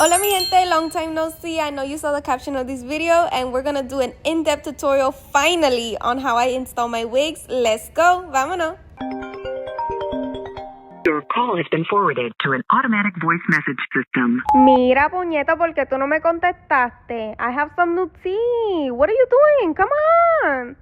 Hola mi gente, long time no see. I know you saw the caption of this video and we're gonna do an in-depth tutorial finally on how I install my wigs. Let's go, vámonos. Your call has been forwarded to an automatic voice message system. Mira, puñeta, ¿por qué tú no me contestaste? I have some new tea. What are you doing? Come on.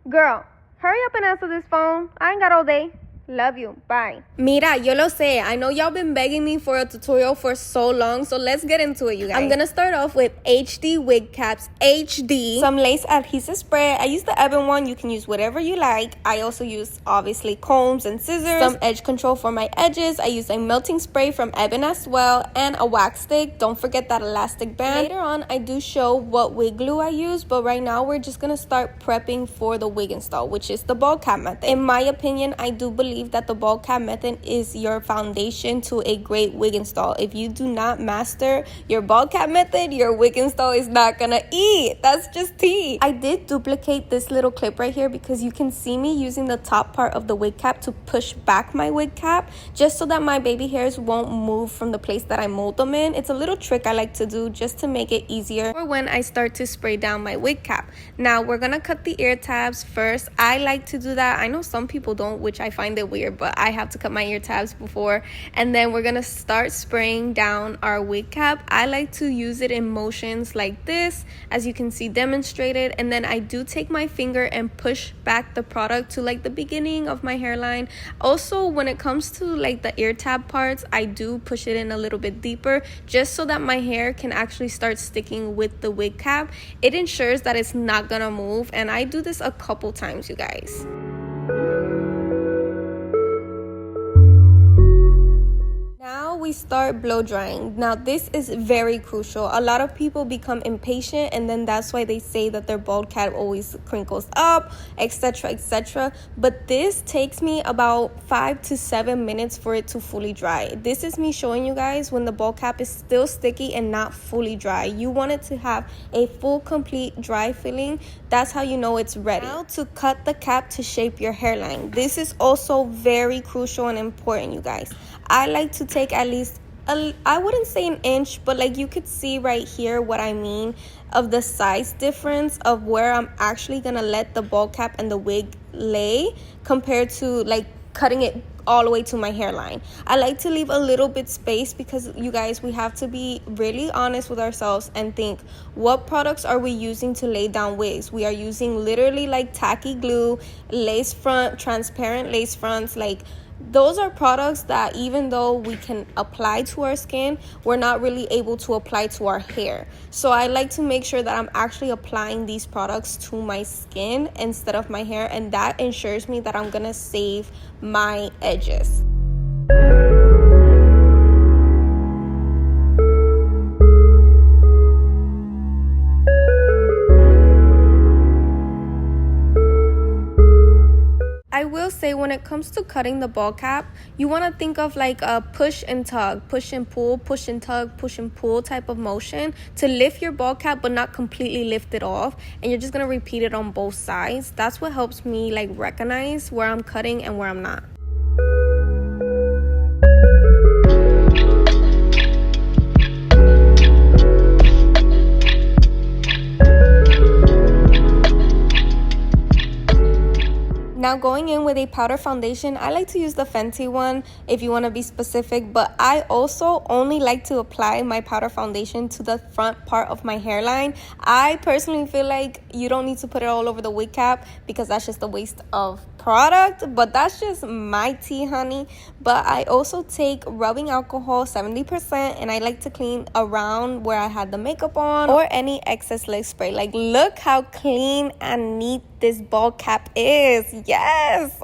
Girl, hurry up and answer this phone. I ain't got all day. Love you. Bye. Mira, yo lo sé. I know y'all been begging me for a tutorial for so long, so let's get into it, you guys. I'm gonna start off with HD wig caps, HD, some lace adhesive spray. I use the Ebon one. You can use whatever you like. I also use, obviously, combs and scissors, some edge control for my edges. I use a melting spray from Ebon as well, and a wax stick. Don't forget that elastic band. Later on, I do show what wig glue I use, but right now, we're just gonna start prepping for the wig install, which is the ball cap method. In my opinion, I do believe that the ball cap method is your foundation to a great wig install. If you do not master your ball cap method, your wig install is not gonna eat. That's just tea. I did duplicate this little clip right here because you can see me using the top part of the wig cap to push back my wig cap just so that my baby hairs won't move from the place that I mold them in. It's a little trick I like to do just to make it easier for when I start to spray down my wig cap. Now we're gonna cut the ear tabs first. I like to do that. I know some people don't, which I find it weird, but I have to cut my ear tabs before, and then we're gonna start spraying down our wig cap. I like to use it in motions like this, as you can see demonstrated, and then I do take my finger and push back the product to like the beginning of my hairline. Also, when it comes to like the ear tab parts, I do push it in a little bit deeper just so that my hair can actually start sticking with the wig cap. It ensures that it's not gonna move, and I do this a couple times, you guys. We start blow drying. Now this is very crucial. A lot of people become impatient, and then that's why they say that their bald cap always crinkles up, etc, etc, but this takes me about 5 to 7 minutes for it to fully dry. This is me showing you guys when the bald cap is still sticky and not fully dry. You want it to have a full complete dry feeling. That's how you know it's ready. Now to cut the cap to shape your hairline. This is also very crucial and important, you guys. I like to take at least I wouldn't say an inch, but like you could see right here what I mean of the size difference of where I'm actually gonna let the ball cap and the wig lay compared to like cutting it all the way to my hairline. I like to leave a little bit space because you guys, we have to be really honest with ourselves and think, what products are we using to lay down wigs? We are using literally like tacky glue, lace front, transparent lace fronts. Like those are products that even though we can apply to our skin, we're not really able to apply to our hair. So I like to make sure that I'm actually applying these products to my skin instead of my hair, and that ensures me that I'm gonna save my edges. I will say when it comes to cutting the ball cap, you want to think of like a push and tug, push and pull, push and tug, push and pull type of motion to lift your ball cap but not completely lift it off, and you're just going to repeat it on both sides. That's what helps me like recognize where I'm cutting and where I'm not. Now going in with a powder foundation, I like to use the Fenty one if you want to be specific, but I also only like to apply my powder foundation to the front part of my hairline. I personally feel like you don't need to put it all over the wig cap because that's just a waste of product, but that's just my tea, honey. But I also take rubbing alcohol 70%, and I like to clean around where I had the makeup on or any excess leg spray. Like look how clean and neat this ball cap is. Yes.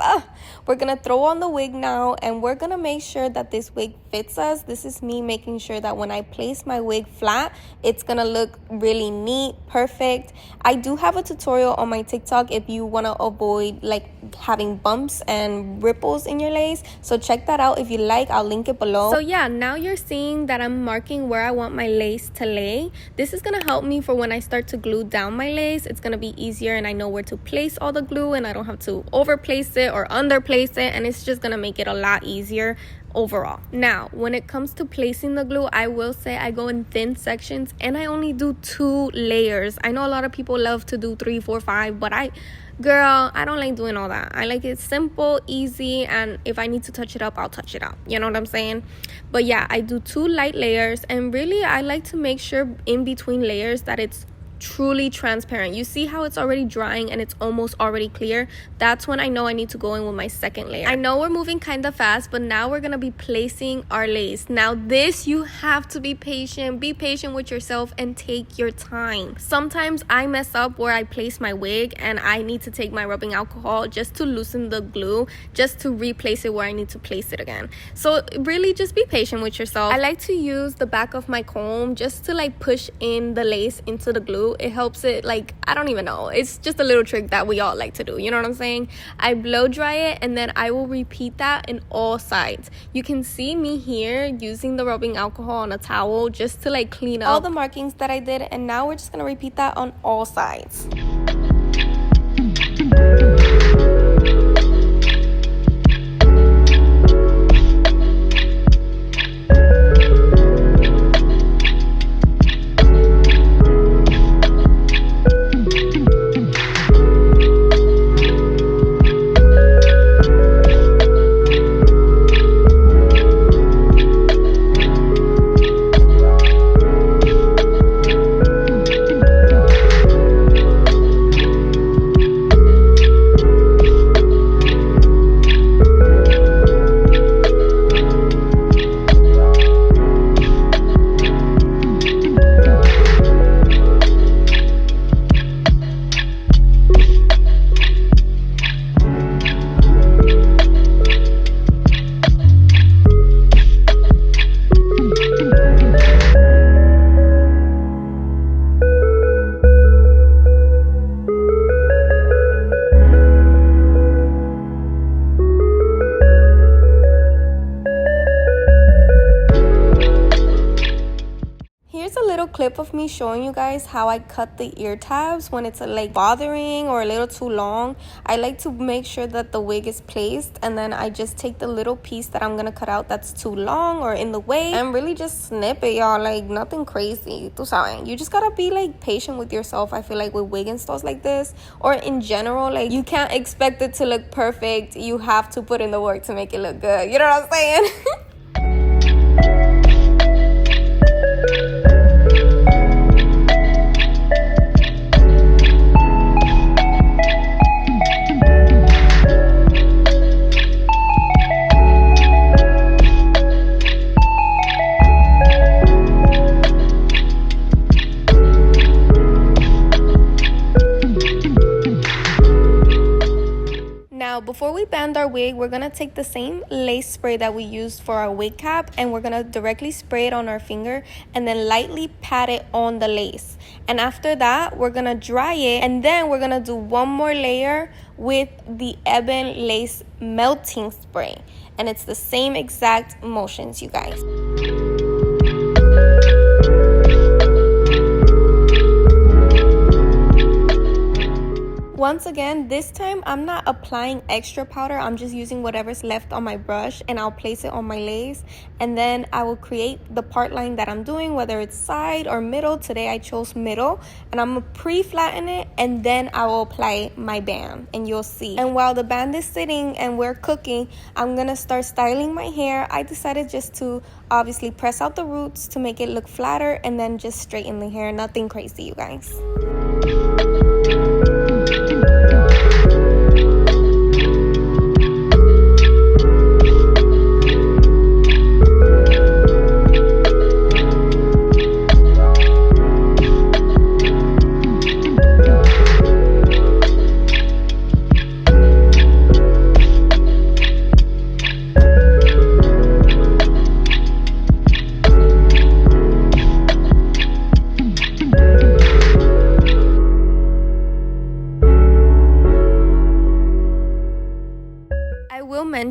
We're gonna throw on the wig now, and we're gonna make sure that this wig fits us. This is me making sure that when I place my wig flat, it's gonna look really neat, perfect. I do have a tutorial on my TikTok if you want to avoid like having bumps and ripples in your lace, so check that out if you like. I'll link it below. So yeah, now you're seeing that I'm marking where I want my lace to lay. This is gonna help me for when I start to glue down my lace. It's gonna be easier, and I know where to place all the glue, and I don't have to over place it or under place it, and it's just gonna make it a lot easier overall. Now, when it comes to placing the glue, I will say I go in thin sections and I only do 2 layers. I know a lot of people love to do 3, 4, 5, but girl, I don't like doing all that. I like it simple, easy, and if I need to touch it up, I'll touch it up. You know what I'm saying? But yeah, I do 2 light layers, and really I like to make sure in between layers that it's truly transparent. You see how it's already drying and it's almost already clear? That's when I know I need to go in with my second layer. I know we're moving kind of fast, but now we're gonna be placing our lace. Now this, you have to be patient with yourself and take your time. Sometimes I mess up where I place my wig and I need to take my rubbing alcohol just to loosen the glue, just to replace it where I need to place it again. So really just be patient with yourself. I like to use the back of my comb just to like push in the lace into the glue. It helps it, like, I don't even know, it's just a little trick that we all like to do, you know what I'm saying? I blow dry it and then I will repeat that in all sides. You can see me here using the rubbing alcohol on a towel just to like clean up all the markings that I did, and now we're just gonna repeat that on all sides. Clip of me showing you guys how I cut the ear tabs when it's like bothering or a little too long. I like to make sure that the wig is placed, and then I just take the little piece that I'm gonna cut out that's too long or in the way and really just snip it, y'all. Like nothing crazy, tú saben. You just gotta be like patient with yourself. I feel like with wig installs like this, or in general, like you can't expect it to look perfect. You have to put in the work to make it look good, you know what I'm saying? Before we band our wig, we're gonna take the same lace spray that we used for our wig cap, and we're gonna directly spray it on our finger and then lightly pat it on the lace. And after that, we're gonna dry it, and then we're gonna do one more layer with the ebon lace melting spray, and it's the same exact motions, you guys. Once again, this time I'm not applying extra powder. I'm just using whatever's left on my brush, and I'll place it on my lace, and then I will create the part line that I'm doing, whether it's side or middle. Today I chose middle, and I'm gonna pre-flatten it, and then I will apply my band, and you'll see. And while the band is sitting and we're cooking, I'm gonna start styling my hair. I decided just to obviously press out the roots to make it look flatter, and then just straighten the hair. Nothing crazy, you guys.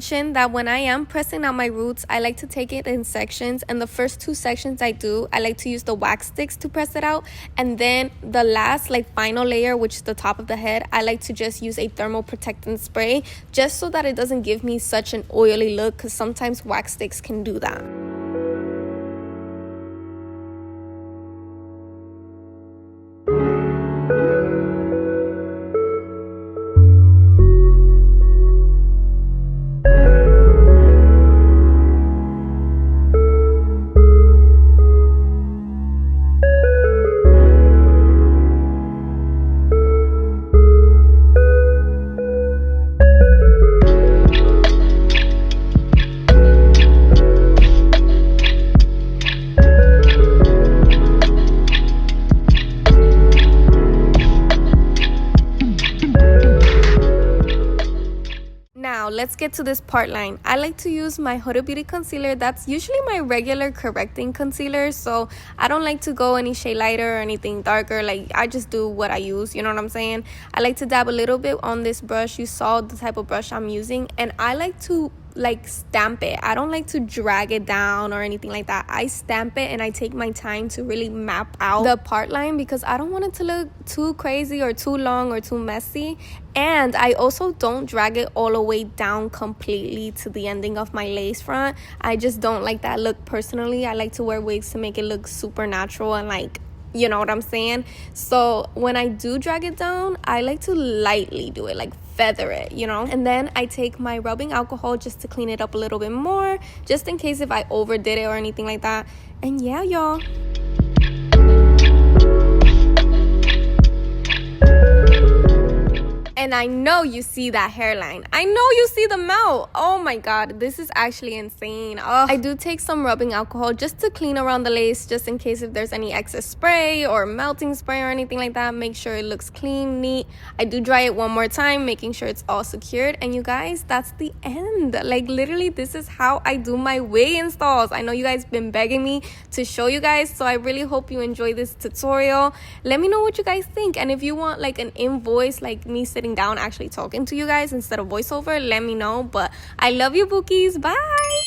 mention that when I am pressing out my roots, I like to take it in sections, and the first 2 sections I like to use the wax sticks to press it out, and then the last final layer, which is the top of the head, I like to just use a thermal protectant spray just so that it doesn't give me such an oily look, because sometimes wax sticks can do that. Now let's get to this part line. I like to use my Huda Beauty concealer. That's usually my regular correcting concealer, so I don't like to go any shade lighter or anything darker. I just do what I use, you know what I'm saying? I like to dab a little bit on this brush. You saw the type of brush I'm using, and I like to stamp it. I don't like to drag it down or anything like that. I stamp it and I take my time to really map out the part line, because I don't want it to look too crazy or too long or too messy. And I also don't drag it all the way down completely to the ending of my lace front. I just don't like that look personally. I like to wear wigs to make it look super natural and you know what I'm saying? So when I do drag it down, I like to lightly do it, feather it, you know? And then I take my rubbing alcohol just to clean it up a little bit more, just in case if I overdid it or anything like that. And yeah, y'all. And I know you see that hairline. I know you see the melt. Oh my god, this is actually insane. I do take some rubbing alcohol just to clean around the lace, just in case if there's any excess spray or melting spray or anything like that. Make sure it looks clean, neat. I do dry it one more time, making sure it's all secured. And you guys, that's the end. Literally, this is how I do my wig installs. I know you guys been begging me to show you guys, so I really hope you enjoy this tutorial. Let me know what you guys think, and if you want an invoice, me sitting down actually talking to you guys instead of voiceover, let me know. But I love you, bookies. Bye.